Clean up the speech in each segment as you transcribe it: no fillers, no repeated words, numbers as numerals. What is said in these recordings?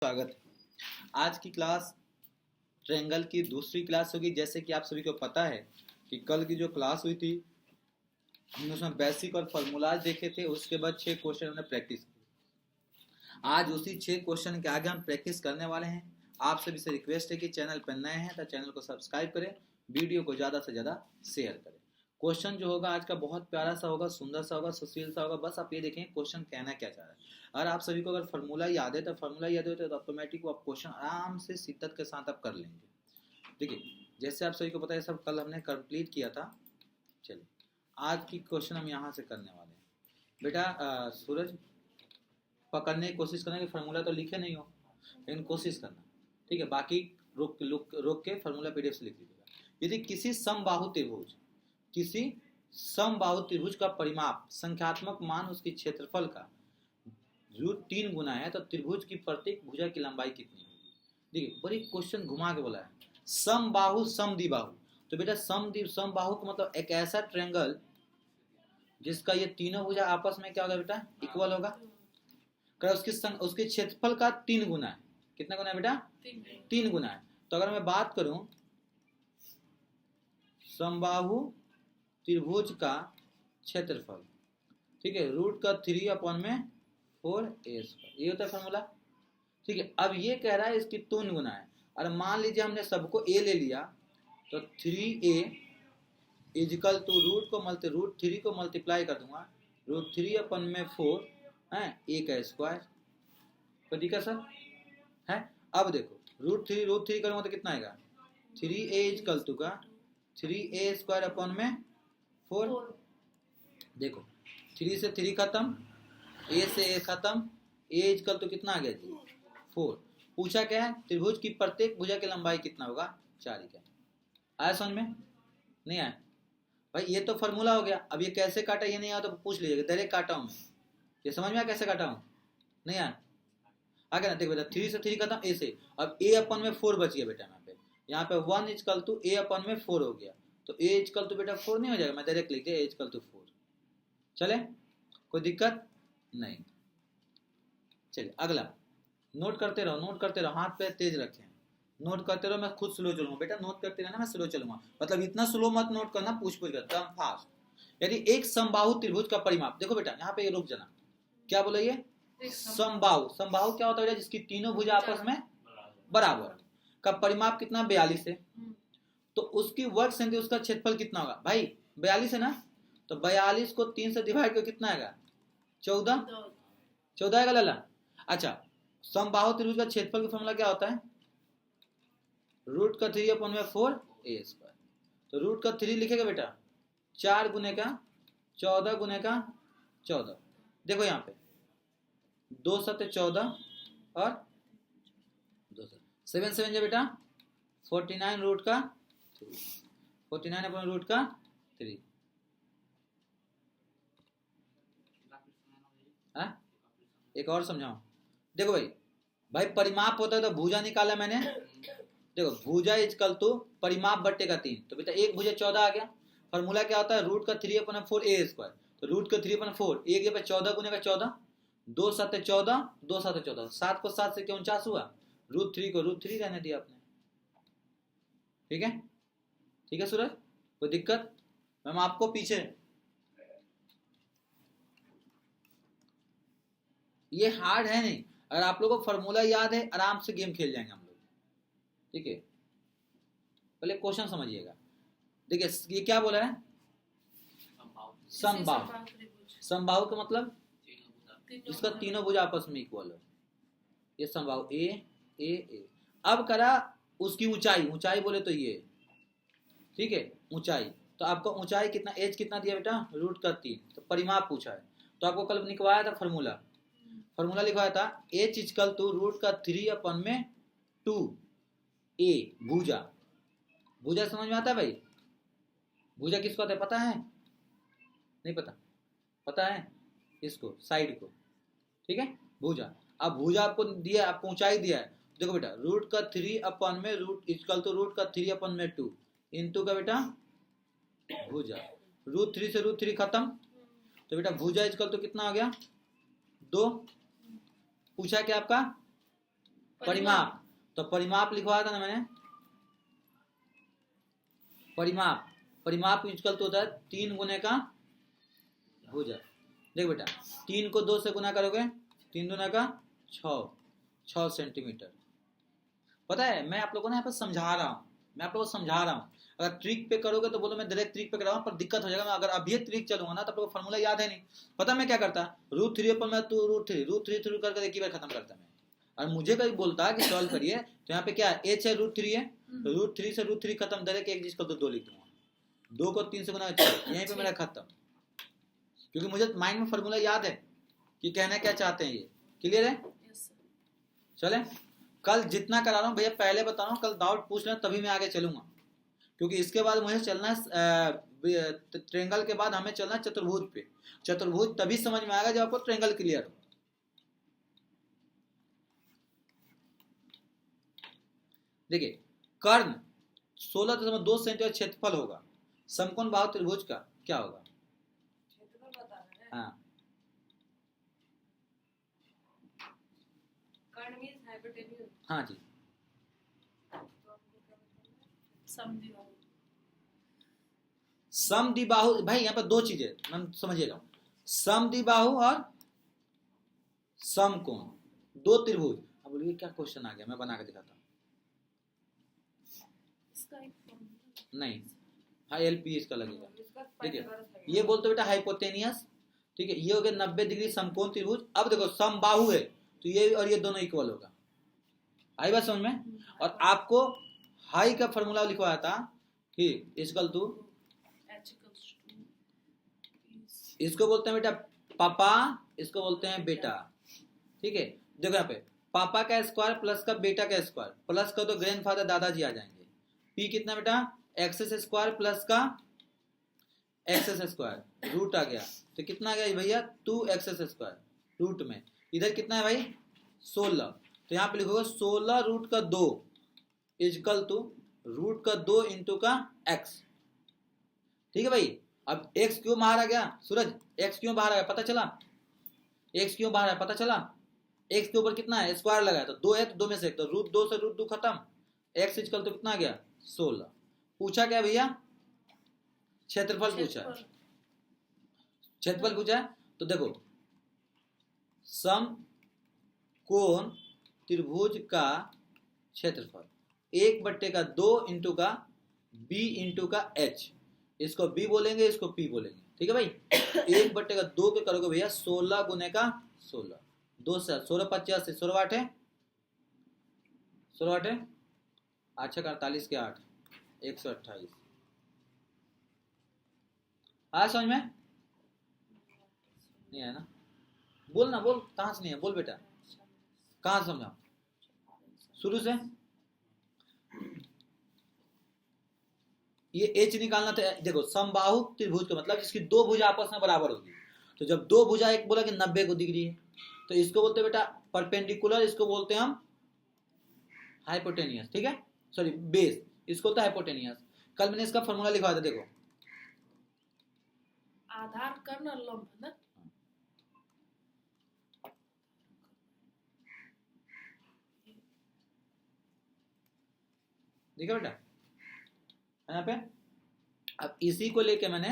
स्वागत है। आज की क्लास ट्रायंगल की दूसरी क्लास होगी। जैसे कि आप सभी को पता है कि कल की जो क्लास हुई थी हमने उसमें बेसिक और फॉर्मूलाज देखे थे, उसके बाद 6 क्वेश्चन हमने प्रैक्टिस की। आज उसी 6 क्वेश्चन के आगे हम प्रैक्टिस करने वाले हैं। आप सभी से रिक्वेस्ट है कि चैनल पर नए हैं तो चैनल को सब्सक्राइब करें, वीडियो को ज़्यादा से ज़्यादा शेयर करें। क्वेश्चन जो होगा आज का बहुत प्यारा सा होगा, सुंदर सा होगा, सुशील सा होगा। बस आप ये देखें क्वेश्चन कहना क्या चाह रहा है। अगर आप सभी को अगर फार्मूला याद है तो फार्मूला याद होता है तो ऑटोमेटिक आप क्वेश्चन आराम से शिद्दत के साथ आप कर लेंगे। देखिए जैसे आप सभी को पता है सब कल हमने कंप्लीट किया था। चलिए आज की क्वेश्चन हम यहाँ से करने वाले हैं। बेटा सूरज पकड़ने की कोशिश करना कि फार्मूला तो लिखे नहीं हो, लेकिन कोशिश करना, ठीक है। बाकी रोक के फार्मूला पीडीएफ से लिख लीजिएगा। यदि किसी समबाहु त्रिभुज का परिमाप संख्यात्मक मान उसकी क्षेत्रफल का √3 गुना है तो त्रिभुज की प्रत्येक भुजा की लंबाई कितनी होगी। देखिए बड़ी क्वेश्चन घुमा के बोला है। समबाहु समद्विबाहु, तो बेटा समबाहु का मतलब एक ऐसा ट्रायंगल जिसका ये तीनों भुजा आपस में क्या होगा बेटा, इक्वल होगा। उसके क्षेत्रफल का 3 गुना है। कितना गुना है बेटा? 3 गुना है। तो अगर मैं बात करूं समबाहु त्रिभुज का क्षेत्रफल, ठीक है, √3/4a², ये होता है फॉर्मूला, ठीक है। अब ये कह रहा है इसकी 3 गुना है। और मान लीजिए हमने सबको a ले लिया तो 3a इजिकल टू √3 को मल्टीप्लाई कर दूंगा, √3/4 है a का स्क्वायर। तो ठीक है सर है। अब देखो √3 करूंगा तो कितना आएगा, 3a इजिकल टू का 3a²/4। देखो 3 से 3 खत्म, a से a खत्म, a इजिकल टू कितना आ गया जी, 4। पूछा क्या है, त्रिभुज की प्रत्येक भुजा की लंबाई कितना होगा, 4 ही। क्या आया समझ में? नहीं आया भाई, ये तो फॉर्मूला हो गया। अब ये कैसे काटा ये नहीं आया तो पूछ लीजिएगा, डायरेक्ट काटा हूं मैं। ये समझ में आया कैसे काटा हूं? नहीं आया? आगे ना देखो बेटा, 3 से 3 खत्म, a से। अब a/4 बच गया बेटा। यहाँ पे 1 इजिकल टू a/4 हो गया। तो a इजिकल टू बेटा 4 नहीं हो जाएगा, मैं डायरेक्ट लिख दिया a इजिकल टू 4। चले, कोई दिक्कत नहीं। चलिए अगला, नोट करते रहो, हाथ पे तेज रखें, नोट करते रहो। मैं खुद स्लो चलूंगा बेटा, नोट करते रहना, मैं स्लो चलूंगा। मतलब इतना स्लो मत नोट करना, पूछ कर एकदम फास्ट। यदि एक समबाहु त्रिभुज का परिमाप, देखो बेटा यहाँ पे रुक जाना, क्या बोला ये, समबाहु क्या होता है बेटा, जिसकी तीनों भुजा आपस में बराबर का परिमाप कितना, 42 है। तो उसकी वर्ग संख्या, उसका क्षेत्रफल कितना होगा भाई, 42 है ना। तो 42 को 3 से डिवाइड कर कितना आएगा, 14 आएगा लाला। अच्छा, समबाहु त्रिभुज का क्षेत्रफल का फॉर्मूला क्या होता है, √3/4a²। तो √3 लिखेगा बेटा 4 गुने का 14 गुने का 14। देखो यहाँ पे 2 7 14 और 2 7 7 जो बेटा 49 √3। एक और समझाऊं, देखो भाई परिमाप होता है तो भुजा निकाला मैंने। देखो भुजा इजकल तो परिमाप बट्टे का 3, तो बेटा एक भुजा 14 आ गया। फॉर्मूला क्या होता है, √3/4a²। तो √3/4 एक जगह 14 गुने का 14, 2 7 14, 2 7 14, 7 को 7 से 49 हुआ, √3 को √3 रहने दिया आपने। ठीक है, ठीक है सूरज, कोई दिक्कत? मैम आपको पीछे ये हार्ड है नहीं, अगर आप लोगों को फॉर्मूला याद है आराम से गेम खेल जाएंगे हम लोग, ठीक है। पहले क्वेश्चन समझिएगा। देखिए ये क्या बोला है, समबाहु का मतलब इसका तीनों भुजा आपस में इक्वल है। ये समबाहु ए। अब करा उसकी ऊंचाई बोले तो ये, ठीक है, ऊंचाई। तो आपको ऊंचाई कितना, एज कितना दिया बेटा, √3। तो परिमाप पूछा है तो आपको कल लिखवाया था फॉर्मूला लिखवाया था, h इजकल टू √3/2a भुजा समझ में आता है भाई? भुजा किसको आता है पता है? नहीं पता है इसको, साइड को, ठीक है, भुजा। अब भुजा आपको दिया, आपको ऊंचाई दिया है। देखो बेटा √3/2 इंटू का बेटा भुजा, √3 से √3 खत्म, तो बेटा भुजा इजकल तो कितना हो गया, 2। पूछा क्या आपका परिमाप। तो परिमाप लिखवाया था ना मैंने, परिमाप। परिमाप इक्वल तो होता है 3 गुने का भुजा। देख बेटा 3 को 2 से गुना करोगे, 3 दूना का 6 सेंटीमीटर। पता है मैं आप लोगों को ना यहाँ पर समझा रहा हूँ, मैं आप लोगों को समझा रहा हूँ। अगर ट्रिक पे करोगे तो बोलो मैं डायरेक्ट ट्रिक पे कर रहा हूँ, पर दिक्कत हो जाएगा। मैं अगर अभी ट्रिक चलूंगा ना तो आप लोगों को फॉर्मूला याद है नहीं। पता मैं क्या करता, √3 पर मैं तो √3 थ्रू करके एक ही बार खत्म करता मैं। और मुझे कभी बोलता कि सॉल्व करिए तो यहाँ पे क्या है, h है √3 है, तो √3 से √3 खत्म, डायरेक्ट एक जिसको तो 2 लिख दूंगा, 2 को 3 से गुना 6, यहीं पे मेरा खत्म। क्योंकि मुझे माइंड में फॉर्मूला याद है कि कहना क्या चाहते हैं ये। क्लियर है? चले कल जितना करा रहा हूँ भैया पहले बता रहा हूँ, कल डाउट पूछ लेना तभी मैं आगे चलूंगा। क्योंकि इसके बाद मुझे चलना है ट्रेंगल के बाद हमें चलना है चतुर्भुज पे। चतुर्भुज तभी समझ में आएगा जब आपको ट्रेंगल क्लियर हो। देखिए कर्ण 16.2 सेंटीमीटर क्षेत्रफल होगा, समकोण बाहु त्रिभुज का क्या होगा? हाँ हाँ जी, समद्विबाहु। भाई यहाँ पर 2 चीजें मैं समझिएगा, समद्विबाहु और समकोण, 2 त्रिभुज। अब बोलिए क्या क्वेश्चन आ गया, मैं बना के दिखाता हूँ। नहीं हाँ LP इसका लगेगा। देखिए ये बोलते बेटा हाइपोटेनियस, ठीक है, ये हो गया 90 डिग्री समकोण त्रिभुज। अब देखो समबाहु है तो ये और ये दोनों इक्वल होगा। आई बात समझ में? और आपको हाई का फॉर्मूला लिखवाया था कि इक्वल टू, इसको बोलते हैं बेटा पापा, इसको बोलते हैं बेटा। ठीक है देखो यहाँ पे पापा का स्क्वायर प्लस का बेटा का स्क्वायर, प्लस का तो ग्रैंडफादर दादाजी आ जाएंगे। पी कितना बेटा एक्स स्क्वायर प्लस का एक्स स्क्वायर, रूट आ गया तो कितना आ गया भैया 2x स्क्वायर, रूट में इधर कितना है भाई 16, तो यहाँ पे लिखोगे 16 रूट का 2 इजकल टू रूट का 2 इंटू का x। ठीक है भाई, अब x क्यों बाहर आ गया सूरज, x क्यों बाहर आ गया पता चला, x क्यों बाहर आया पता चला, x के ऊपर कितना है स्क्वायर लगाया तो 2 है तो 2 में से एक, तो √2 से √2 खत्म, x इजकल तो कितना आ गया 16। पूछा क्या भैया क्षेत्रफल पूछा, क्षेत्रफल पूछा। तो देखो समकोण त्रिभुज का क्षेत्रफल 1/2 इंटू का b इंटू का h, इसको b बोलेंगे इसको p बोलेंगे। ठीक है भाई 1/2 के करोगे भैया 16 गुने का 16, 2 से 16 50 16 8 है 16 8 है 8 48 के 8 128। आया समझ में? नहीं है ना, बोल ना बोल, कहां से नहीं है बोल बेटा, कहां से समझा शुरू से। ये एच निकालना था। देखो समबाहु त्रिभुज का मतलब जिसकी 2 भुजा आपस में बराबर होगी, तो जब 2 भुजा एक बोला कि 90 डिग्री है तो इसको बोलते हैं बेटा परपेंडिकुलर, इसको बोलते हैं हम हाइपोटेनियस। ठीक है सॉरी बेस, इसको बोलते हैं हाइपोटेनियस। कल मैंने इसका फॉर्मूला लिखवाया था देखो, आधार कर्ण और लंब ना, देखा बेटा यहाँ पे। अब इसी को लेके मैंने,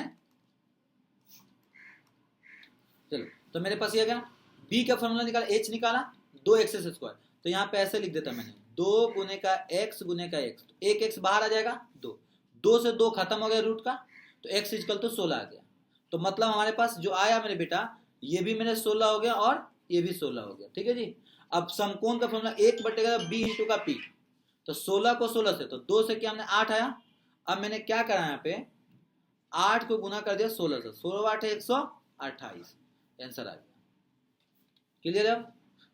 चलो तो मेरे पास ये गया b का फॉर्मूला निकाला, h निकाला 2x स्क्वायर, तो यहाँ पे ऐसे लिख देता मैंने 2 गुने का x गुने का x, तो एक x बाहर आ जाएगा 2, 2 से 2 खत्म हो गया रूट का, तो x इक्वल तो 16 आ गया। तो मतलब हमारे पास जो आया मेरे बेटा ये भी मेरे 16 हो गया और ये भी 16 हो गया। ठीक है जी। अब समकोण का फॉर्मूला 1/b इंटू का p, तो 16 को 16 से, तो 2 से क्या हमने 8 आया। अब मैंने क्या करा यहाँ पे 8 को गुना कर दिया 16 से, 16 8 128, आंसर आ गया। क्लियर है?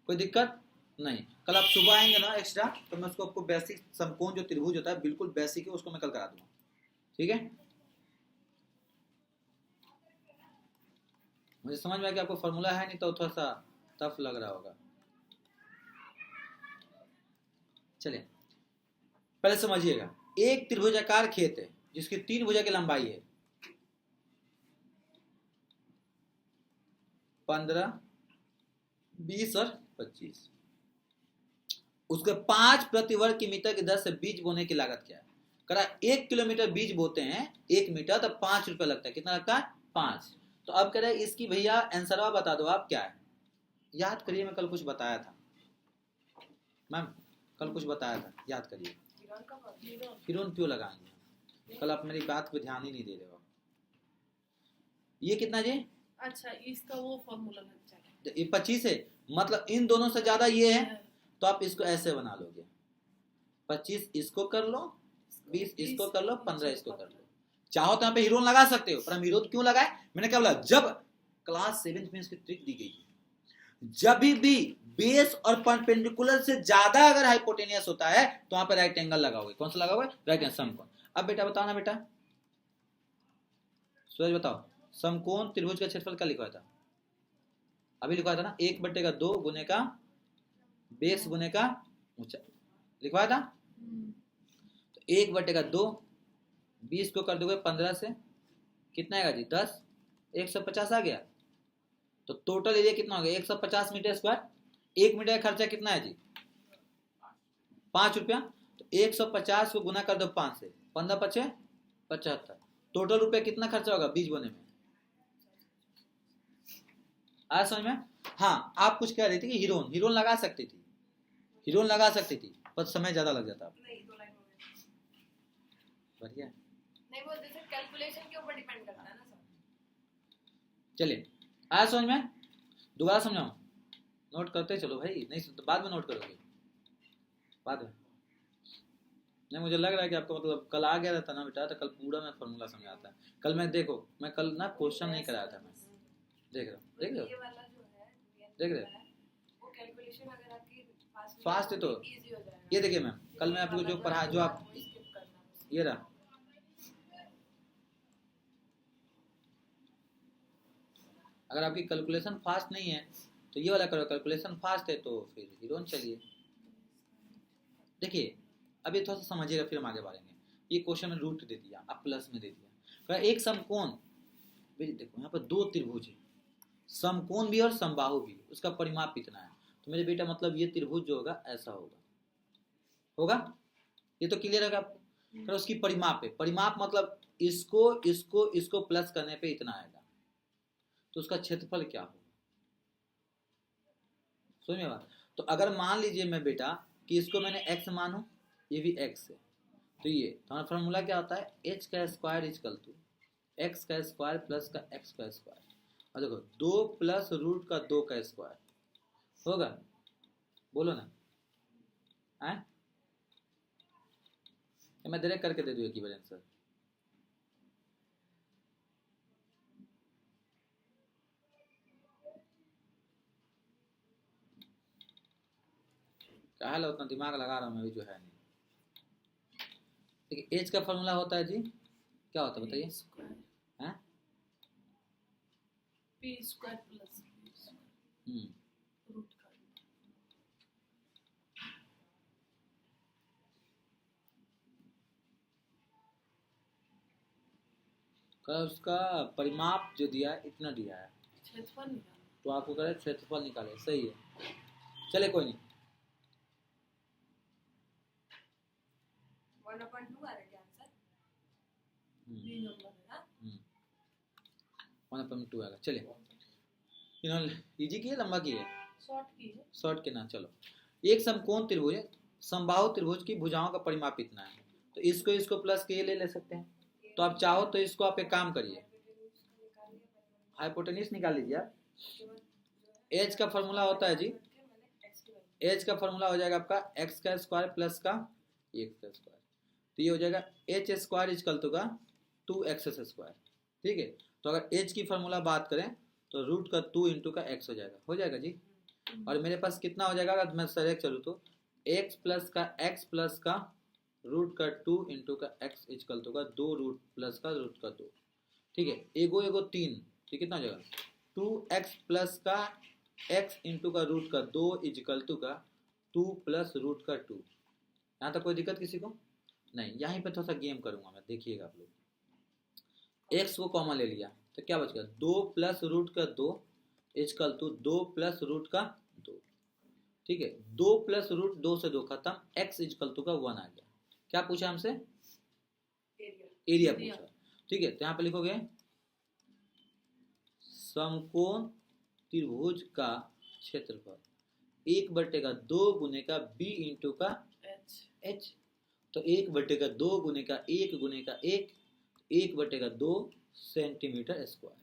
कोई दिक्कत नहीं। कल आप सुबह आएंगे ना एक्स्ट्रा तो मैं उसको आपको बेसिक समकोण जो त्रिभुज होता है बिल्कुल बेसिक है उसको मैं कल करा दूंगा। ठीक है मुझे समझ में आया कि आपको फॉर्मूला है नहीं तो थोड़ा सा टफ लग रहा होगा। चलिए पहले समझिएगा, एक त्रिभुजाकार खेत है जिसकी 3 भुजा की लंबाई है 15 20 और 25। उसके 5 प्रति वर्ग किलोमीटर की दर से बीज बोने की लागत क्या है? करा 1 किलोमीटर बीज बोते हैं 1 मीटर, तो 5 रुपए लगता है। कितना लगता है? 5। तो अब कह रहे हैं इसकी भैया आंसर बता दो आप क्या है। याद करिए, मैं कल कुछ बताया था मैम, कल कुछ बताया था, याद करिए। हिरोन क्यों लगाएंगे? कल आप मेरी बात पे ध्यान ही नहीं दे रहे हो। ये कितना जी? अच्छा, इसका वो फॉर्मूला लग जाएगा। ये 25 है, मतलब इन दोनों से ज्यादा ये है, तो आप इसको ऐसे बना लोगे, 25 इसको कर लो, 20 इसको कर लो, 15 इसको कर लो। चाहो तो यहाँ पे हीरोन लगा सकते हो, पर हम हीरोन क्यों लगाए? मैंने क्या बोला, जब क्लास 7 में इसकी ट्रिक दी गई, जब भी बेस और परपेंडिकुलर से ज्यादा अगर हाइपोटेनियस होता है तो वहां पर राइट एंगल लगाओगे। कौन सा लगाओगे? राइट एंगल समकोण। अब बेटा बताओ ना, बेटा सूरज बताओ, समकोण त्रिभुज का क्षेत्रफल क्या लिखवाया था? अभी लिखवाया था ना, 1/2 गुने का बेस गुने का ऊंचा, लिखवाया था। तो 1/2, 20 को कर दोगे 15 से, कितना आएगा जी? 10, 150 आ गया। तो टोटल एरिया कितना हो गया? 150 मीटर स्क्वायर। 1 मीटर का खर्चा कितना है जी? 5 रुपया। तो 150 को गुना कर दो 5 से, 15 पचे 75। टोटल रुपया कितना खर्चा होगा बीज बोने में? आया समझ में? हाँ, आप कुछ कह रही थी कि हीरोन लगा सकती थी, हीरोन लगा सकती थी, पर समय ज्यादा लग जाता। बढ़िया नहीं, वो जैसे कैलकुलेशन के ऊपर डिपेंड करता है ना सर। चलिए, आया समझ में? दोबारा समझाऊं? नोट करते चलो भाई, नहीं तो बाद में नोट करोगे, बाद में। नहीं, मुझे लग रहा है कि आपको मतलब कल आ गया रहता ना बेटा, तो कल पूरा मैं फॉर्मूला समझाता। कल मैं देखो, मैं कल ना क्वेश्चन नहीं कराया था, मैं देख रहा हूँ, देख रहे हो, ये वाला जो है देख रहे हो, वो कैलकुलेशन अगर आपकी फास्ट है तो इजी हो जाएगा। ये देखिए मैम, कल मैं आपको जो पढ़ा, जो आप स्किप करना ये रहा, अगर आपकी कैलकुलेशन फास्ट नहीं है तो ये वाला करो, कैलकुलेशन फास्ट है तो फिर हीरोन चलिए। देखिए अब ये थोड़ा सा समझिएगा, फिर हम आगे बढ़ेंगे। ये क्वेश्चन में रूट दे दिया, अब प्लस में दे दिया, एक समकोण, देखो यहाँ पर 2 त्रिभुज है, समकोण भी और समबाहु भी, उसका परिमाप कितना है? तो मेरे बेटा मतलब ये त्रिभुज जो होगा ऐसा होगा, ये तो क्लियर है आपको। फिर उसकी परिमाप है, परिमाप मतलब इसको इसको इसको प्लस करने पे इतना आएगा, तो उसका क्षेत्रफल क्या होगा? समझ में बात? तो अगर मान लीजिए मैं बेटा कि इसको मैंने x मानू, ये भी x है, तो ये हमारा फॉर्मूला क्या होता है? h का स्क्वायर इक्वल टू x का स्क्वायर प्लस का x का स्क्वायर, और देखो 2 प्लस रूट का 2 का स्क्वायर होगा। बोलो ना, आए? मैं डायरेक्ट करके दे दूँ एक ही बार आंसर? क्या है, उतना दिमाग लगा रहा हूँ मैं भी, जो है नहीं। देखिए एच का फॉर्मूला होता है जी, क्या होता है बताइए? हैं? p स्क्वायर प्लस रूट का उसका परिमाप जो दिया है इतना दिया है, क्षेत्रफल निकालना। तो आपको करे क्षेत्रफल निकाले, सही है। चले कोई नहीं, 1/2 आ रहा है आंसर। बी नंबर है ना? 1/2 आएगा। चलिए, इन्होंने इजी की है लंबा की है? शॉर्ट की है। शॉर्ट के ना, चलो। एक समकोण त्रिभुज है, समबाहु त्रिभुज की भुजाओं का परिमाप इतना है, तो इसको प्लस के ले सकते हैं। तो आप चाहो तो इसको आप एक काम करिए, हाइपोटेन्यूज निकाल लीजिए आप। एच का फॉर्मूला होता है जी, एच का फॉर्मूला हो जाएगा आपका एक्स का स्क्वायर प्लस का एक्स का स्क्वायर, तो ये हो जाएगा एच स्क्वायर इक्वल टू का 2x स्क्वायर। ठीक है, तो अगर एच की फॉर्मूला बात करें तो रूट का 2 इंटू का एक्स हो जाएगा जी। और मेरे पास कितना हो जाएगा अगर मैं डायरेक्ट चलूँ तो x प्लस का x प्लस का रूट का 2 इंटू का एक्स इक्वल टू का 2 रूट प्लस का रूट का 2। ठीक है, एगो 3, तो कितना हो जाएगा? 2x प्लस का x इंटू का रूट का 2 इक्वल टू का 2 प्लस रूट का 2। यहाँ तक कोई दिक्कत किसी को नहीं? यहीं पे थोड़ा सा गेम करूंगा मैं, देखिएगा आप लोग। x को कॉमन ले लिया तो क्या बच गया? 2 प्लस रूट का 2 इक्वल टू 2 प्लस रूट का 2। ठीक है, 2 प्लस रूट 2 से 2 खत्म, x इक्वल टू का 1 आ गया। क्या पूछा हमसे? एरिया पूछा। ठीक है, तो यहाँ पे लिखोगे समकोण त्रिभुज का क्षेत्रफल 1/2 गुने का b इंटू का h। तो 1/2 गुने का 1 गुने का 1, 1/2 सेंटीमीटर स्क्वायर।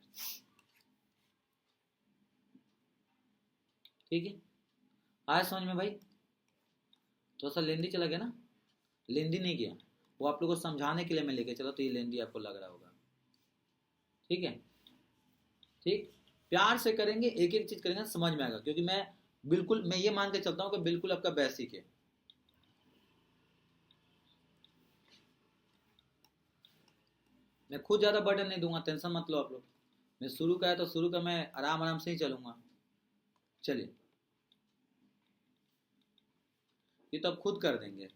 ठीक है, आया समझ में भाई? थोड़ा सा लेंदी चला गया ना? लेंदी नहीं गया, वो आप लोगों को समझाने के लिए मैं लेके चला, तो ये लेंदी आपको लग रहा होगा। ठीक है, ठीक, प्यार से करेंगे, एक एक चीज करेंगे, समझ में आएगा। क्योंकि मैं ये मान के चलता हूँ कि बिल्कुल आपका बेसिक है। मैं खुद ज्यादा बर्डन नहीं दूंगा, टेंशन मत लो आप लोग। मैं शुरू का है तो शुरू का मैं आराम आराम से ही चलूंगा। चलिए, ये तो आप खुद कर देंगे।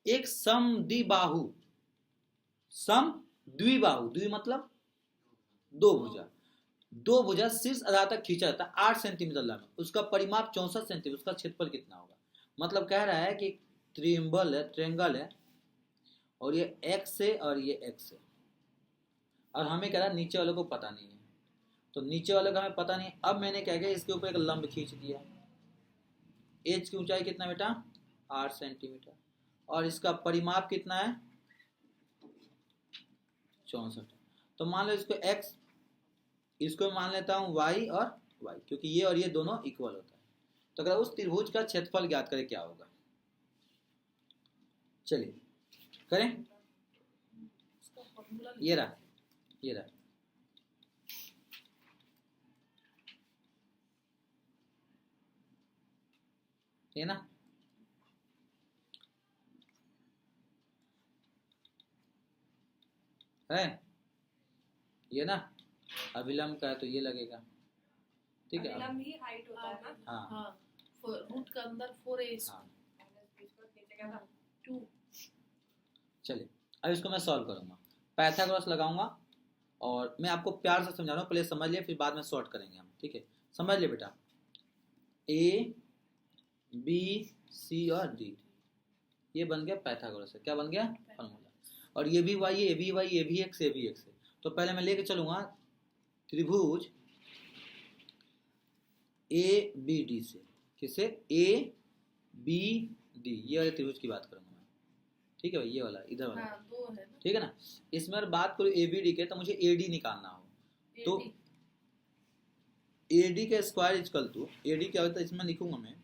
एक समद्विबाहु, समद्विबाहु, द्वि मतलब दो भुजा, दो भुजा शीर्ष आधार तक खींचा जाता है 8 सेंटीमीटर लंबा, उसका परिमाप 64 सेंटीमीटर, उसका क्षेत्रफल कितना होगा? मतलब कह रहा है कि ट्रायंगल है और ये x है और ये x है, और हमें कह रहा है नीचे वाले को पता नहीं है। तो नीचे वाले का हमें पता नहीं। अब मैंने क्या किया, इसके ऊपर एक लंब खींच दिया। एज की ऊंचाई कितना बेटा? 8 सेंटीमीटर, और इसका परिमाप कितना है? 64। तो मान लो इसको x, इसको मान लेता हूं y और y, क्योंकि ये और ये दोनों इक्वल होता है। तो अगर उस त्रिभुज का क्षेत्रफल ज्ञात करें क्या होगा? चलिए करें। उसका फॉर्मूला ये रहा, ये रहा। ये ना, है ये ना, अभिलंब का है तो ये लगेगा। ठीक है, अभिलंब ही हाइट होता है ना। हाँ हाँ, रूट का अंदर 4a हाँ। नीचे क्या था? 2। चलिए, अब इसको मैं सॉल्व करूंगा, पाइथागोरस लगाऊंगा, और मैं आपको प्यार से समझा रहा हूँ, पहले समझ लिया, फिर बाद में सॉर्ट करेंगे हम। ठीक है, समझ लिया बेटा। ए बी सी और डी, ये बन गया पाइथागोरस है। क्या बन गया? फॉर्मूला। और ये भी वाई है, ये भी वाई, ये भी एक्स, ये भी एक्स है। तो पहले मैं लेके चलूंगा त्रिभुज ए बी डी से। किसे? ए बी डी, ये वाले त्रिभुज की बात करूंगा मैं। ठीक है भाई, ये वाला इधर वाला। हाँ, 2 है ना। ठीक है ना। इसमें अगर बात करूँ ए बी डी के, तो मुझे ए डी निकालना हो, तो ए डी का square equal to, A D क्या होता है इसमें लिखूंगा मैं,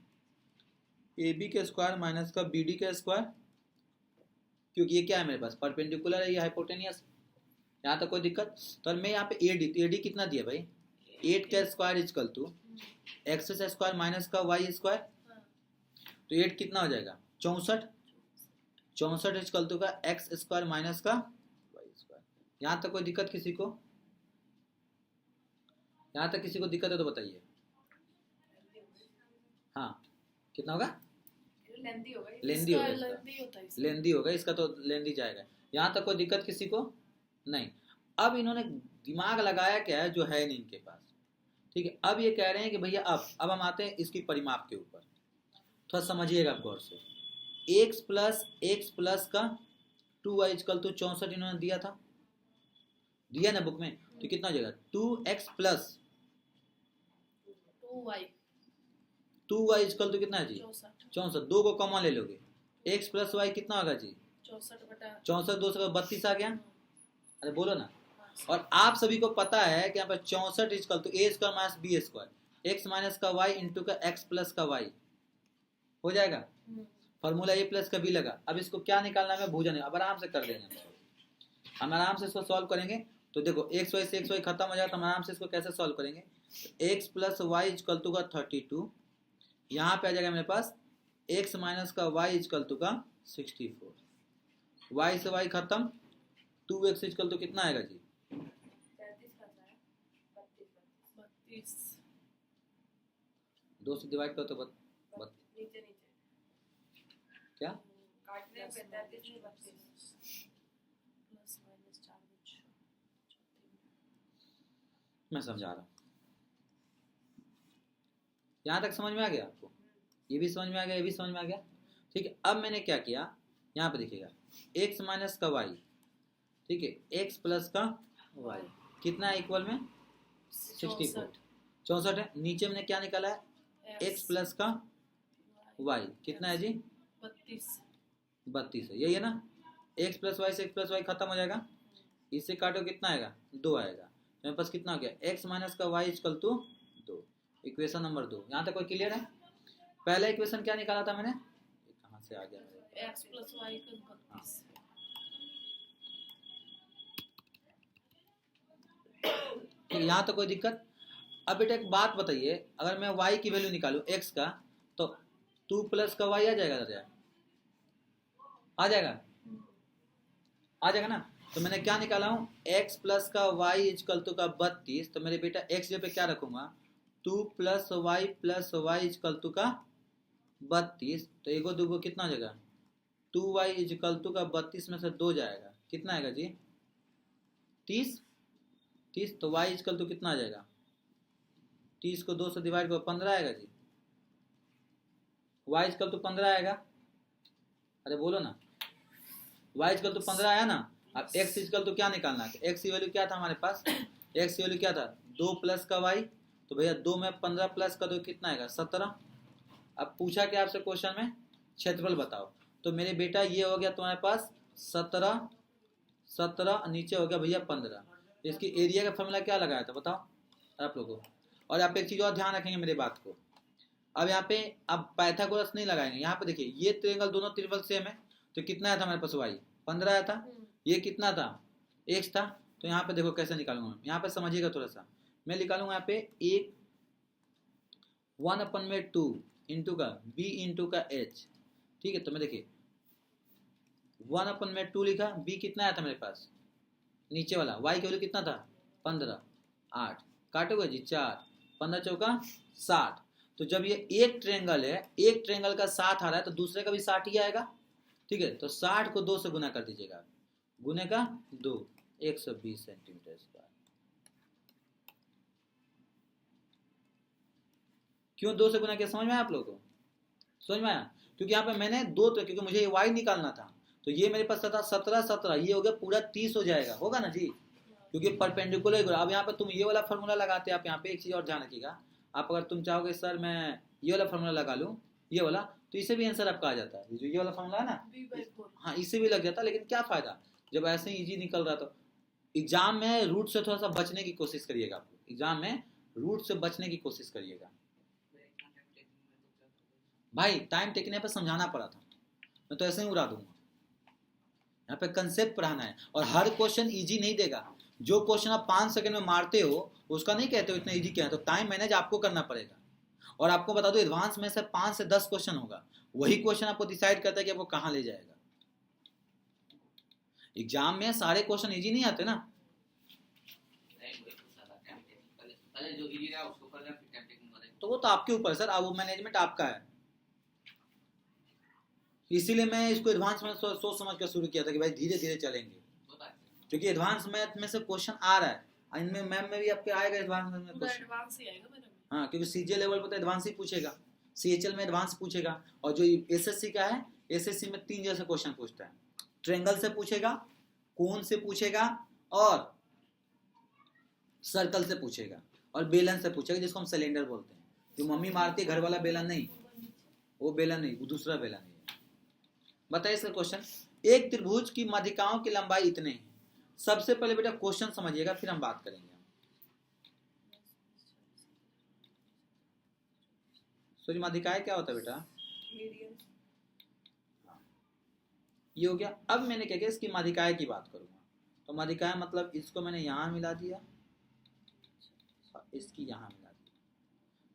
ए बी का स्क्वायर माइनस का बी डी का स्क्वायर। क्योंकि ये क्या है मेरे पास? परपेंडिकुलर है, ये हाइपोटेनियस। यहाँ तक कोई दिक्कत? तो मैं यहाँ पे ए डी कितना दिया भाई? 8 का square equal to x square minus का वाई स्क्वायर। तो 8 कितना हो जाएगा? 64। 64 इक्वल टू का एक्स स्क्वायर माइनस का वाई स्क्वायर। यहाँ तक कोई दिक्कत किसी को? यहाँ तक किसी को दिक्कत है तो बताइए। हाँ, कितना होगा? लेंदी होगा। लेंदी होगा, लेंदी होता है। लेंदी होगा इसका, तो लेंदी जाएगा। यहाँ तक कोई दिक्कत किसी को नहीं। अब इन्होंने दिमाग लगाया क्या है जो है नहीं इनके पास। ठीक है, अब ये कह रहे हैं कि भैया अब हम आते हैं इसकी परिमाप के ऊपर, थोड़ा समझिएगा गौर से। x प्लस का 2y इक्वल टू 64 इन्होंने दिया था, दिया ना बुक में। तो कितना हो जाएगा? 2x plus 2y equal to कितना है जी? 64। 2 को कॉमन ले लोगे, x प्लस वाई कितना होगा जी? 64। 2 से 32 आ गया। अरे बोलो ना। और आप सभी को पता है कि यहाँ पर 64 equal to a square minus b square, x minus का वाई इंटू का एक्स प्लस का वाई हो जाएगा। फॉर्मूला ए प्लस का बी लगा। अब इसको क्या निकालना है? मैं भूजा नहीं, अब आराम से कर देंगे हम आराम से इसको सॉल्व करेंगे। तो देखो एक्स वाई से एक्स वाई खत्म हो जाए, तो हम आराम से इसको कैसे सॉल्व करेंगे? X plus y equal to का 32, यहाँ पे आ जाएगा मेरे पास एक्स माइनस का वाई इक्वल टू का 64, वाई से वाई खत्म, 2x इक्वल टू कितना आएगा जी? 2 से डिवाइड करो तो नीचे क्या? काटने पे 33 में 32। मैं समझा रहा हूँ, यहाँ तक समझ में आ गया आपको? ये भी समझ में आ गया, ये भी समझ में आ गया। ठीक है, अब मैंने क्या किया, यहाँ पे देखिएगा x माइनस का y, ठीक है, x प्लस का y कितना है इक्वल में 64, 64 है। नीचे मैंने क्या निकाला है x प्लस का y कितना है जी 32 है, यही है ना। x प्लस वाई से x प्लस वाई खत्म हो जाएगा, इससे काटो कितना आएगा 2 आएगा। मेरे पास कितना हो गया x माइनस का y equal to 2, equation number 2। यहाँ तक कोई क्लियर है? पहला इक्वेशन क्या निकाला था मैंने, कहाँ से आ गया मेरे, x प्लस वाई का 32। ठीक है, यहाँ तो कोई दिक्कत। अब बेटा एक बात बताइए, अगर मैं y की वैल्यू निकालूं x का तो 2 प्लस का y आ जाएगा दादा, आ जाएगा, आ जाएगा ना। तो मैंने क्या निकाला हूं x प्लस का y इक्वल टू का 32, तो मेरे बेटा x जगह पे क्या रखूंगा 2 प्लस y इक्वल टू का 32, तो एगो दूगो कितना हो जाएगा 2y इक्वल टू का 32 में से 2 जाएगा, कितना आएगा जी 30। तो y इक्वल टू कितना आ जाएगा 30 को 2 से डिवाइड करो 15 आएगा जी, y इक्वल टू 15 आएगा। अरे बोलो ना, y इक्वल टू 15 आया ना। अब x इक्वल टू क्या निकालना है, x की वैल्यू क्या था हमारे पास, x की वैल्यू क्या था 2 प्लस का y, तो भैया 2 में 15 प्लस का 2 कितना आएगा 17। अब पूछा क्या आपसे क्वेश्चन में क्षेत्रफल बताओ, तो मेरे बेटा ये हो गया तुम्हारे पास 17 नीचे हो गया भैया 15। इसकी एरिया का फॉर्मूला क्या लगाया था बताओ आप लोगों को। और आप एक चीज और ध्यान रखेंगे मेरी बात को, अब यहाँ पे अब पाइथागोरस नहीं लगाएंगे। यहाँ पे देखिए ये त्रिएंगल दोनों त्रिभुज सेम है, तो कितना आया था हमारे पास y 15 आया था, ये कितना था x था। तो यहाँ पे देखो कैसे निकालूंगा मैं, यहाँ पे समझिएगा थोड़ा सा, मैं निकालूंगा यहाँ पे एक 1/2 इंटू का b इंटू का h, ठीक है। तो मैं देखिए 1/2 लिखा, b कितना आया था मेरे पास नीचे वाला, y की वैल्यू कितना था 15, 8 काटोगे जी 4, 15 चौका 60। तो जब ये एक ट्रायंगल है, एक ट्रायंगल का 60 आ रहा है तो दूसरे का भी 60 ही आएगा, ठीक है। तो 60 को 2 से गुना कर दीजिएगा, गुने का 2, 120 सेंटीमीटर स्क्वायर। क्यों 2 से गुना किया, समझ में आया आप लोगों को, समझ में आया? क्योंकि यहाँ पे मैंने 2 तो क्योंकि मुझे y निकालना था, तो ये मेरे पास था 17, ये हो गया पूरा 30 हो जाएगा, होगा ना जी, क्योंकि परपेंडिकुलर। अब यहाँ पे तुम ये वाला फॉर्मूला लगाते हैं, आप यहाँ पे एक चीज और ध्यान रखिएगा, आप अगर तुम चाहोगे सर मैं ये वाला फॉर्मूला लगा लूँ, ये वाला, तो इसे भी आंसर आपका आ जाता है, जो ये वाला फॉर्मूला है ना b/4। हाँ इससे भी लग जाता, लेकिन क्या फायदा जब ऐसे ही इजी निकल रहा। तो एग्जाम में रूट से थोड़ा सा बचने की कोशिश करिएगा, आप एग्जाम में रूट से बचने की कोशिश करिएगा। भाई टाइम टेकने पर समझाना पड़ा था, मैं तो ऐसे ही उड़ा दूंगा। यहाँ पे कंसेप्ट पढ़ाना है, और हर क्वेश्चन इजी नहीं देगा। जो क्वेश्चन आप 5 सेकंड में मारते हो उसका नहीं कहते हो इतना इजी क्या है, तो टाइम मैनेज आपको करना पड़ेगा। और आपको बता दो एडवांस में से 5 से 10 क्वेश्चन होगा, वही क्वेश्चन आपको डिसाइड करता है कि आपको कहाँ ले जाएगा। एग्जाम में सारे क्वेश्चन इजी नहीं आते ना, तो वो तो आपके ऊपर सर, अब वो मैनेजमेंट आपका है। इसीलिए मैं इसको एडवांस में सोच समझ कर शुरू किया था कि भाई धीरे धीरे चलेंगे, क्योंकि एडवांस मैथ में से क्वेश्चन आ रहा है, इनमें मैम में भी आपके आएगा एडवांस में क्वेश्चन। एडवांस ही आएगा मेरे में। हाँ क्योंकि सीजे लेवल पर तो एडवांस ही पूछेगा, सीएचएल में एडवांस पूछेगा, और जो एसएससी का है एसएससी में 3 जैसे क्वेश्चन पूछता है, ट्रायंगल से पूछेगा, कोन से पूछेगा, और सर्कल से पूछेगा, और बेलन से पूछेगा जिसको हम सिलेंडर बोलते हैं। जो मम्मी मारती है घर वाला बेलन नहीं, वो बेलन नहीं, वो दूसरा बेलन है। बताइए इसका क्वेश्चन, एक त्रिभुज की माध्यिकाओं की लंबाई इतने हैं। सबसे पहले बेटा क्वेश्चन समझिएगा फिर हम बात करेंगे। सूर्य माध्यिकाएं क्या होता है बेटा, ये हो गया। अब मैंने क्या किया, इसकी माध्यिकाएं की बात करूंगा। तो माध्यिकाएं मतलब इसको मैंने यहां मिला दिया, इसकी यहां मिला दिया,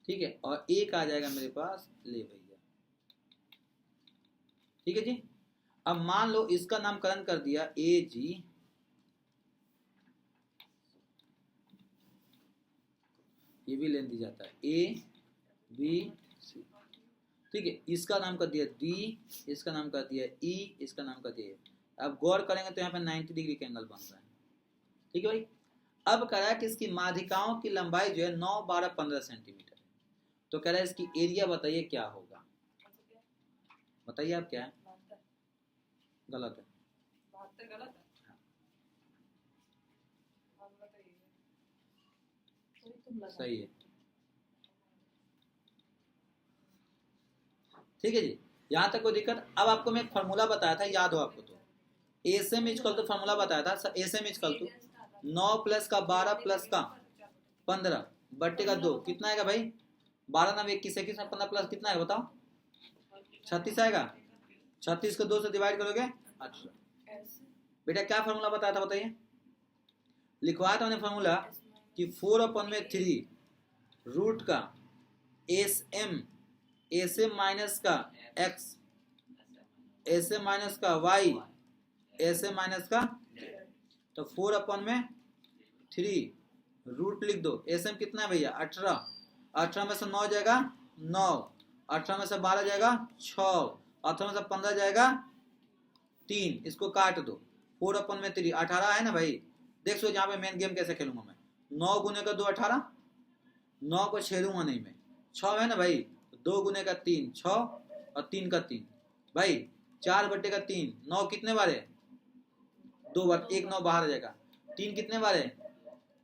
ठीक है। और एक आ जाएगा मेरे पास, ले भैया, ठीक है जी। अब मान लो इसका नामकरण कर दिया ए जी, ये भी लेन दी जाता है ए बी सी, ठीक है। इसका नाम कर दिया डी, इसका नाम कर दिया ई, इसका नाम कर दिया। अब गौर करेंगे तो यहाँ पे 90 डिग्री का एंगल बन रहा है, ठीक है भाई। अब कह रहा है कि इसकी माध्यिकाओं की लंबाई जो है 9, 12, 15 सेंटीमीटर है। तो कह रहा है इसकी एरिया बताइए क्या होगा। बताइए आप क्या है? 72 गलत है। 72 गलत है। अब बताइए। वही तुम लगा। सही है। ठीक है जी, यहाँ तक कोई दिक्कत? अब आपको मैं एक फार्मूला बताया था, याद हो आपको तो, एसएम इजकल तो फार्मूला बताया था, एसएम इजकल तो 9 प्लस का 12 प्लस का 15 बट्टे का 2 कितना आएगा भाई? 12 9 21 21 में 15 प्लस कितना है बताओ? 36 आएगा। 36 को 2 से डिवाइड करोगे 18। ऐसे बेटा क्या फार्मूला बताया था बताइए? लिखवाया था मैंने फार्मूला कि 4/3 रूट का एस एम माइनस का एक्स, एस एम माइनस का वाई, एस एम माइनस का, तो 4/3 रूट लिख दो। एस एम कितना है भैया? 18। 18 में से 9 जाएगा 9, 18 में से 12 जाएगा 6, 18 में से 15 जाएगा 3, इसको काट दो। 4/3 18 है ना भाई? देख सो जहाँ पे मेन गेम कैसे खेलूंगा मैं। 9 गुने का 2 18, 9 को छेड़ूंगा नहीं मैं। 6 है ना भाई? 2 गुने का 3 6 और 3 का 3 भाई 4/3। 9 कितने बार है? 2 बार, 1 9 बाहर आ जाएगा। 3 कितने बार है?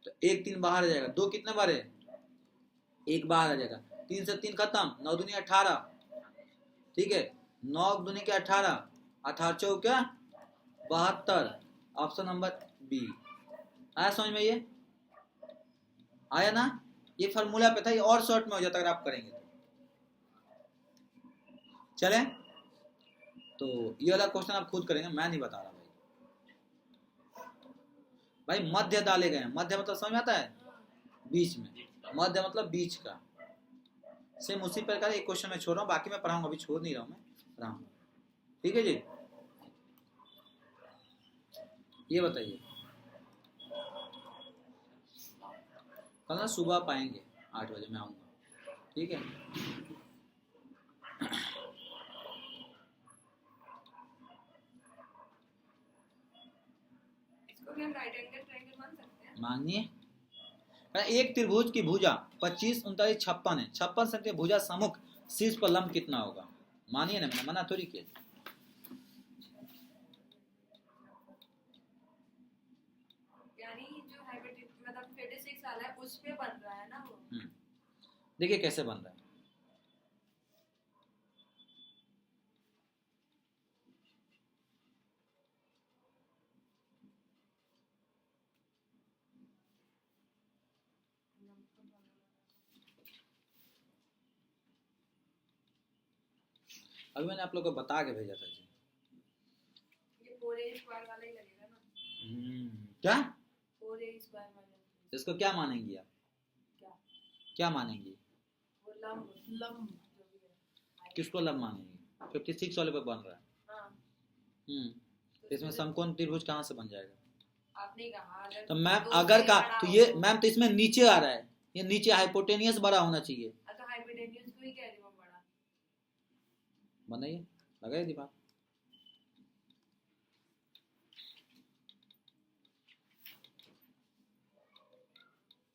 तो 1 3 बाहर आ जाएगा। 2 कितने बार है? 1 बाहर आ जाएगा। 3 से 3 खत्म, 9 दूनी 18। ठीक है, 9 दूनी के 18, 18 चौका 72। Option number B. आया समझ में? ये आया ना? ये फार्मूला पे था, ये और शॉर्ट में हो जाता अगर आप करेंगे तो। चले तो ये वाला क्वेश्चन आप खुद करेंगे, मैं नहीं बता रहा भाई। भाई मध्य डाले गए हैं। मध्य मतलब समझ में आता है? बीच में। मध्य मतलब बीच का। सेम उसी प्रकार एक क्वेश्चन में छोड़ रहा हूँ, बाकी मैं पढ़ाऊंगा, अभी छोड़ नहीं रहा हूँ, मैं पढ़ाऊंगा। ठीक है जी, ये बताइए। कल ना सुबह पाएंगे 8 बजे मैं आऊंगा। ठीक है, इसको भी हम राइट एंगल ट्रायंगल मान सकते हैं। मानिए एक त्रिभुज की भुजा 25 39 56 है। 56 सेंटीमीटर भुजा सम्मुख शीर्ष पर लंब कितना होगा? मानिए ना, मैंने मना थोड़ी किया। यानी जो हाइपोथेटिकल मतलब 36 वाला है उस पे बन रहा है ना वो। देखिए कैसे बन रहा है। अभी मैंने आप लोग को बता के भेजा था जी। ये 4a स्क्वायर वाला ही लगेगा ना? क्या 4a स्क्वायर वाला। इसको क्या मानेंगी आप? क्या क्या मानेंगी? वो लंब लंब जो भी है। किसको लंब मानेंगी? 56 वाले पे बन रहा है। हाँ तो इसमें समकोण त्रिभुज कहाँ से बन जाएगा? आपने कहा अगर तो मैम दो अगर से का बड़ा तो हो ये मैम तो इसमें नीचे आ रहा है, ये नीचे हाइपोटेनियस बड़ा होना चाहिए। तो हाइपोटेन्यूज को ही कह रही हूँ बड़ा। बनाइए, लगाइए दिमाग।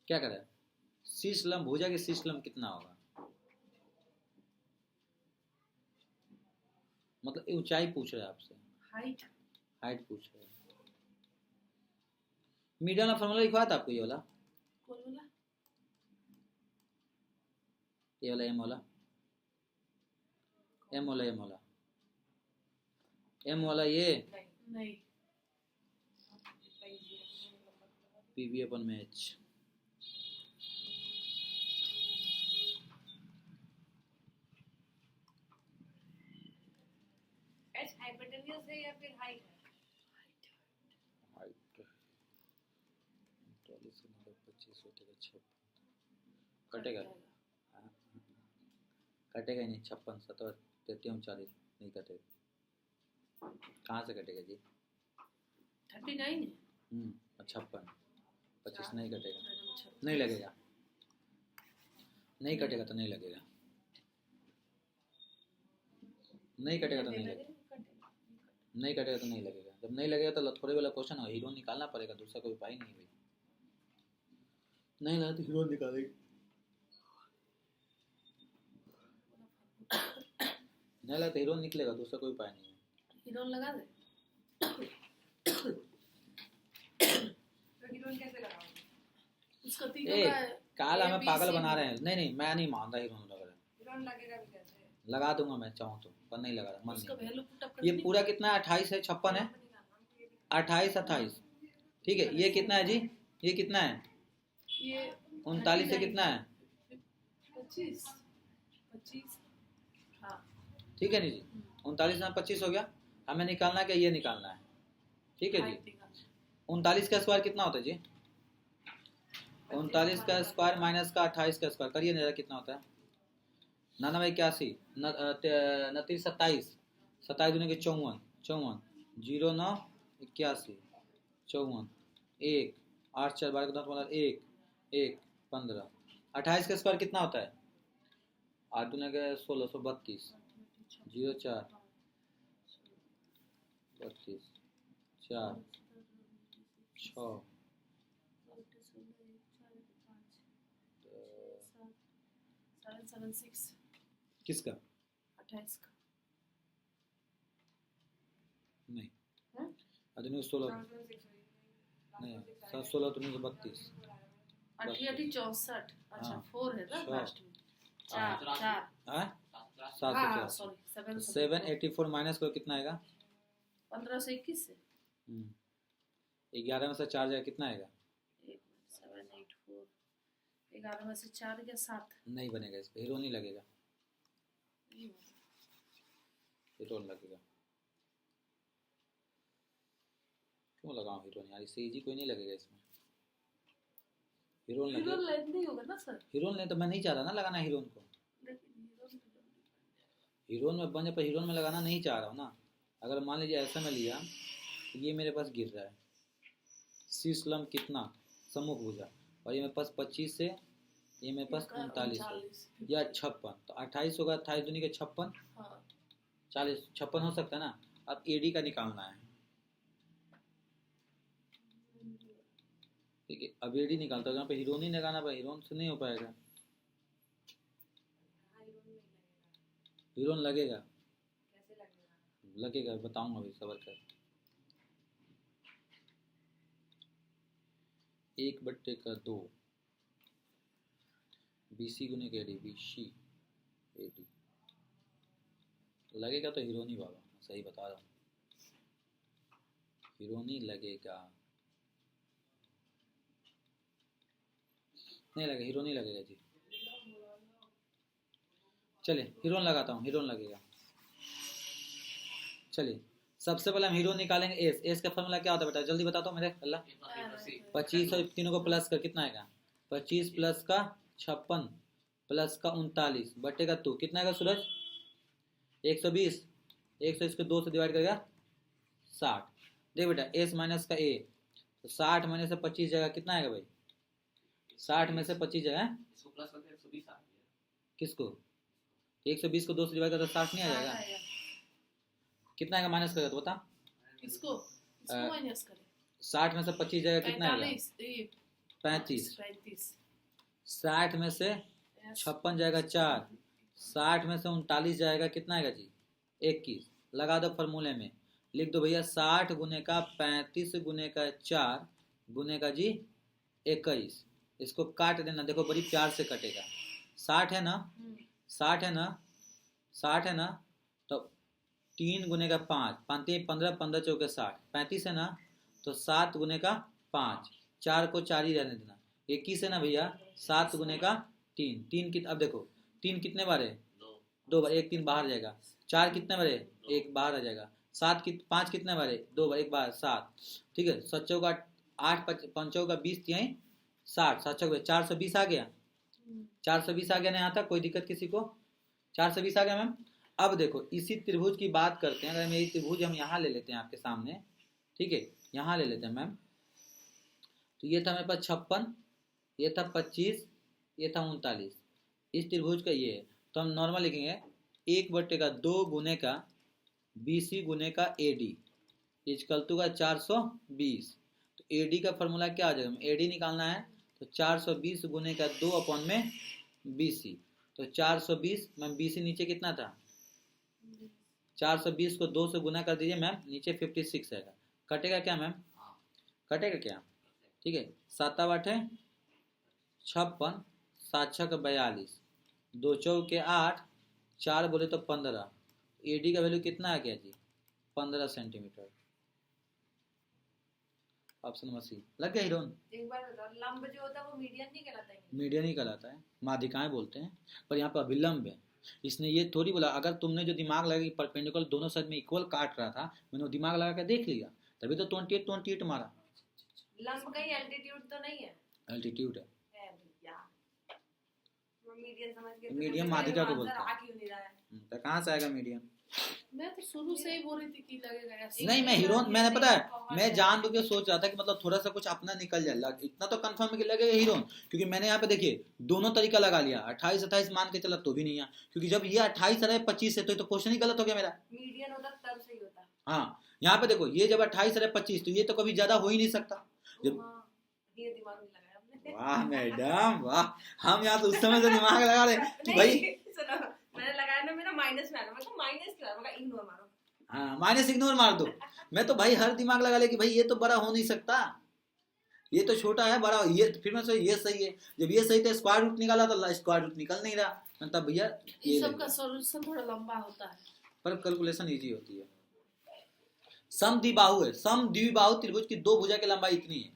क्या कर रहा है? शीर्ष लंब भुजा के शीर्ष लंब कितना होगा? मतलब ऊंचाई पूछ रहा है आपसे, हाइट हाइट पूछ रहा है। मीडियम का फॉर्मूला लिखवाया था आपको? ये वाला, कौन बोला? ये वाला एम वाला, एम वाला, एम वाला, एम वाला, ये नहीं पीवी अपन में एच। एच हाइपोटेन्यूज है या फिर हाइट है? हाइट 40 25 होगा 56 कटेगा। हाँ, कटेगा ही नहीं। 56 70 33 40 नहीं कटेगा। कहाँ से कटेगा जी? 39 है। 56 25 नहीं कटेगा, नहीं लगेगा। नहीं कटेगा तो नहीं लगेगा, नहीं कटेगा तो नहीं लगेगा, नहीं कटेगा तो नहीं लगेगा। जब नहीं लगेगा तो थोड़े वाला क्वेश्चन है, हीरो निकालना पड़ेगा, दूसरा कोई उपाय नहीं भाई। नहीं लगा तो हीरो निकालेगी। नहीं लगता हीरो निकलेगा, दूसरा कोई उपाय नहीं है। हीरोन लगा दे। तो हीरोइन कैसे लगाओगे? उसका ए तीनों का काल हमें A, B, पागल C, बना D। रहे हैं। नहीं नहीं, मैं नहीं मानता हीरो लग रहा है। हीरोइन लगेगा भी कैसे? लगा दूंगा मैं चाहूँ तो, पर नहीं लगा रहा, मन उसका नहीं। वैल्यू पुट अप ये करनी। पूरा कितना है? 28 है, 56 है, 28 28। ठीक है, ये कितना है जी? ये कितना है? ये 39 से कितना है? 25 25। हाँ ठीक है नहीं जी, 39 में 25 हो गया। हमें निकालना है, क्या ये निकालना है? ठीक है जी। 39 का स्क्वायर कितना होता है जी? 39 का स्क्वायर माइनस का 28 का स्क्वायर करिए जरा, कितना होता है? 99 81 29 27 27 दूनी के 54 54 0 9 81 54 1 8 4 12 का 1 1 15। 28 का स्क्वायर कितना होता है? 8 दूनी के 1632 0 4 32 4 6 776 किसका? 28 का। नहीं, हाँ? अदनी 16 नहीं, 7 16 दूनी के 32 अठी 64। अच्छा हाँ। 4 है ना छः। लास्ट में। 4 हाँ 7 हाँ से सॉरी 784 माइनस को कितना आएगा? 15 से 21 से 11 में से 4 जाएगा, कितना आएगा? 784 11 में से 4 या 7 नहीं बनेगा, इस पे हीरो नहीं लगेगा, हीरो लगेगा। क्यों लगाऊं हीरो? यार इससे इजी कोई नहीं लगेगा इसमें। हीरो हीरो लगे, लेंथ नहीं होगा ना सर। हीरो ने तो मैं नहीं चाह रहा ना लगाना हीरोइन को। हीरोइन में बने पर हीरोइन में लगाना नहीं चाह रहा हूँ ना। अगर मान लीजिए ऐसा में लिया तो ये मेरे पास गिर रहा है, सी स्लम कितना सम्मुख भुजा, और ये मेरे पास 25 से ये मेरे पास 39 है या 56, तो 28 होगा, 28 दूनी के 56 हाँ 40 56 हो सकता है ना। अब एडी का निकालना है, ठीक है। अब एडी निकालता हूँ, यहाँ पे हीरोइन ही लगाना, पर हीरोइन से नहीं हो पाएगा। हीरोइन लगेगा, कैसे लगेगा? लगेगा बताऊंगा अभी, सबर कर। 1/2 BC गुने के AD, BC AD लगेगा तो हीरोनी बाबा, सही बता रहा हूँ, हीरोनी लगेगा। नहीं लगेगा, हीरो नहीं लगेगा जी। चलिए हीरोइन लगाता हूँ, हीरोइन लगेगा। चलिए सबसे पहले हम हीरो निकालेंगे। एस, एस का फॉर्मूला क्या होता है बेटा, जल्दी बताता हूँ मेरे अल्लाह। 25 और तीनों को प्लस कर कितना आएगा? 25 प्लस का 56 प्लस का 39 बटेगा 2, कितना आएगा सूरज? 120। 100 इसको 2 से डिवाइड करेगा 60। देख बेटा एस माइनस का ए, तो 60 में से 25 जाएगा, कितना आएगा भाई? 60 में से 25 जाएगा, किसको? 120 को 2 से डिवाइड करेगा तो 60 नहीं आ जाएगा? कितना आएगा माइनस करेगा तो बता। इसको माइनस करें। 60 में से 25 जाएगा, कितना आएगा? 35। 60 में से 56 जाएगा 4, 60 में से 39 जाएगा, कितना आएगा जी? 21। लगा दो फॉर्मूले में, लिख दो भैया 60 गुने का 35 गुने का 4 गुने का जी 21। इसको काट देना, देखो बड़ी प्यार से कटेगा। 60 है ना, 60 है ना, 60 है ना, तो 3 गुने का 5 5 15 15 चौके 60, 35 है ना, तो 7 गुने का 5, 4 को 4 ही रहने देना। 21 है ना भैया, 7 गुने का 3 3 अब देखो 3 कितने बार है? 2 बार, 1 3 बाहर जाएगा। 4 कितने बार है? 1 बाहर आ जाएगा। 5 कितने बार है? 2 बार, 1 बार 7। ठीक है, 7 चौका 8 5 चौका 20 3 60, 7 चौका 420 आ गया। 420 आ गया ना यहाँ तक, कोई दिक्कत किसी को? 420 आ गया मैम। अब देखो इसी त्रिभुज की बात करते हैं। अगर मेरी त्रिभुज हम यहाँ ले लेते हैं आपके सामने, ठीक है, यहाँ ले लेते हैं मैम, तो ये था मेरे पास 56, ये था 25, ये था 39। इस त्रिभुज का ये है, तो हम नॉर्मल लिखेंगे 1/2 गुने का BC गुने का AD इजकल टू का 420। तो AD का फॉर्मूला क्या आ जाएगा? AD निकालना है तो 420 गुने का 2 अपॉन में BC, तो 420 में BC नीचे कितना था? 420 को 2 से गुना कर दीजिए मैम, नीचे 56 आएगा। कटेगा क्या मैम? कटेगा क्या? ठीक है, 7 8 है 56, 7 6 42, 2 चौके 8, 4 बोले तो 15। एडी का वैल्यू कितना आ गया जी? 15 सेंटीमीटर। ऑप्शन नंबर सी लग गया हीरोन। एक बार बताओ, लंब जो होता है वो मीडियन नहीं कहलाता है? मीडियन ही कहलाता है, माध्यिकाएं बोलते हैं, पर यहाँ पर अभिलंब है। इसने ये थोड़ी बोला, अगर तुमने जो दिमाग लगा कि परपेंडिकुलर दोनों साइड में इक्वल काट रहा था, मैंने वो दिमाग लगा कर देख लिया, तभी तो 28 मारा। लंब कहीं एल्टीट्यूड तो नहीं है? एल्टीट्यूड है। भैया मैं मीडियन समझ के मीडियम माध्यिका को बोलते हैं। आ क्यों नहीं रहा है? तो कहाँ से आएगा मीडियम? मैं तो शुरू से ही बोल रही थी कि लगेगा ऐसे। नहीं, मैं हीरोन, मैंने पता है, मैं जान बुझ के सोच रहा था कि मतलब थोड़ा सा कुछ अपना निकल जाए, इतना तो कंफर्म है कि लगेगा हीरोन, क्योंकि मैंने यहाँ पे देखिए दोनों तरीका लगा लिया। 28 28 मान के चला तो भी नहीं है, क्योंकि जब ये 28 रहे 25 है तो क्वेश्चन ही गलत हो गया मेरा। मीडियन होता तब सही होता। हाँ, यहाँ पे देखो ये जब 28 रहे 25, तो ये तो कभी ज्यादा हो ही नहीं सकता। जब ये दिमाग नहीं लगाया हमने। वाह मैडम वाह, हम यहाँ तो उस समय से दिमाग लगा रहे कि भाई सुनो, मैंने लगाया ना, मेरा माइनस में आ रहा, मतलब माइनस क्यों आ रहा, इग्नोर मारो। हाँ, माइनस इग्नोर मार दो। मैं तो भाई हर दिमाग लगा ले कि भाई ये तो बड़ा हो नहीं सकता, ये तो छोटा है, बड़ा ये, फिर मैं ये सही है। जब ये सही था स्क्वायर रूट निकाला तो स्क्वायर रूट निकल नहीं रहा, तब भैया ये सब का सॉल्यूशन थोड़ा लंबा होता है, पर कैलकुलेशन इजी होती है। समद्विबाहु है, समद्विबाहु त्रिभुज की दो भुजा की लंबाई इतनी है,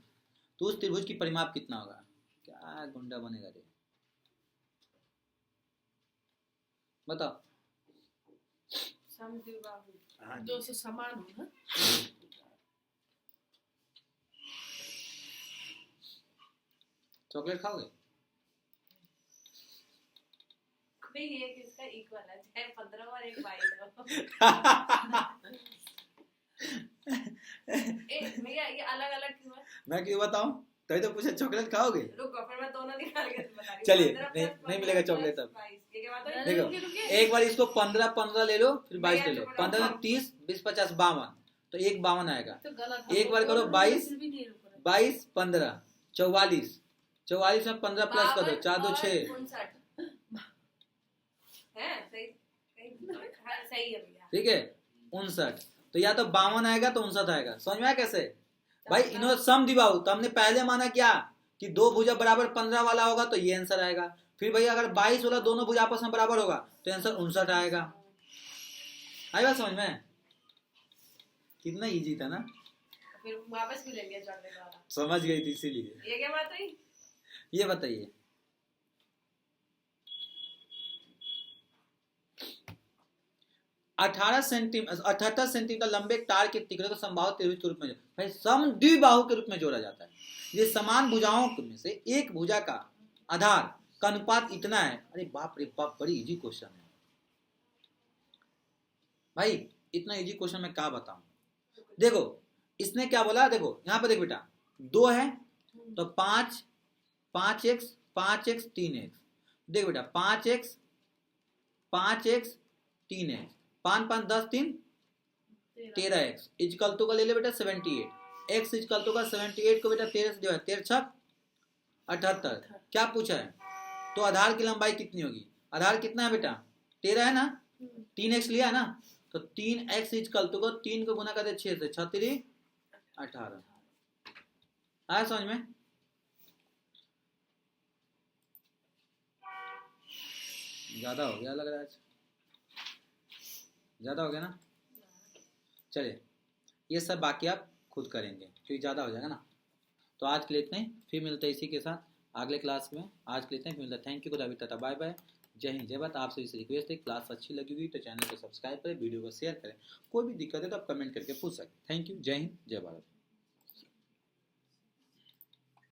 तो उस त्रिभुज की परिमाप कितना होगा? क्या गुंडा बनेगा रे, बताओ। समद्विबाहु जो से समान हो ना। चॉकलेट खाओगे? भाई ये किसका इक्वल है, चाहे 15 और एक 22 हो। भैया ये अलग अलग क्यों है? मैं क्यों बताऊं, तभी तो पूछा चॉकलेट खाओगे। रुको फिर मैं दोनों निकाल के बता रही हूँ। चलिए, 15 नहीं मिलेगा चॉकलेट अब। 22, ये क्या बात है? देखो एक बार इसको 15 15 ले लो, फिर 22 ले लो, 15 30 20 50 52, तो एक 52 आएगा। तो गलत एक बार करो 22 22 15 44, 44 में 15 प्लस कर दो, 4 2 6 है सही सही है भैया। ठीक है 59, तो या तो 52 आएगा तो 59 आएगा। समझ में आया कैसे भाई? इन्होंने समद्विबाहु, तो हमने पहले माना क्या कि दो भुजा बराबर 15 वाला होगा तो ये आंसर आएगा। फिर भाई अगर 22 वाला दोनों भुजा आपस में बराबर होगा तो आंसर 59 आएगा। आई बात समझ में? कितना इजी था ना? फिर वापस भी ले लिया चॉकलेट वाला। समझ गई थी इसीलिए। ये क्या बात हुई? ये बताइए 78 सेंटीमीटर लंबे एक तार के तिकड़े को समबाहु त्रिभुज के रूप में, भाई समद्विबाहु के रूप में जोड़ा जाता है। ये समान भुजाओं में से एक भुजा का आधार का अनुपात इतना है। अरे बाप रे बाप, बड़ी इजी क्वेश्चन है भाई, इतना इजी क्वेश्चन मैं क्या बताऊं। देखो इसने क्या बोला, देखो यहाँ पे देख बेटा 2 है तो 5 5x 5x 3x, देख बेटा 5x 5x 3x, 5 5 10 3 13x is equal तो का ले ले बेटा 78, x इजकल तो का 78 को बेटा 13 से डिवाइड, 13 छक 78। क्या पूछा है? तो आधार की लंबाई कितनी होगी? आधार कितना है बेटा? 13 है ना, 3x लिया है ना, तो 3x इजकल तो को 3 को गुना कर दे 6 से, 6 3 18। आया समझ में? ज्यादा हो गया लग रहा है, ज्यादा हो गया ना? चलिए ये सब बाकी आप खुद करेंगे क्योंकि ज्यादा हो जाएगा ना। तो आज के लिए इतने, फिर मिलते हैं इसी के साथ अगले क्लास में। आज के लिए इतने, फिर मिलते हैं। थैंक यू, खुदा टाटा, बाय बाय, जय हिंद जय भारत। आपसे इसे रिक्वेस्ट है, क्लास अच्छी लगी हुई तो चैनल को सब्सक्राइब करें, वीडियो को शेयर करें। कोई भी दिक्कत है तो आप कमेंट करके पूछ सकते हैं। थैंक यू, जय हिंद जय भारत।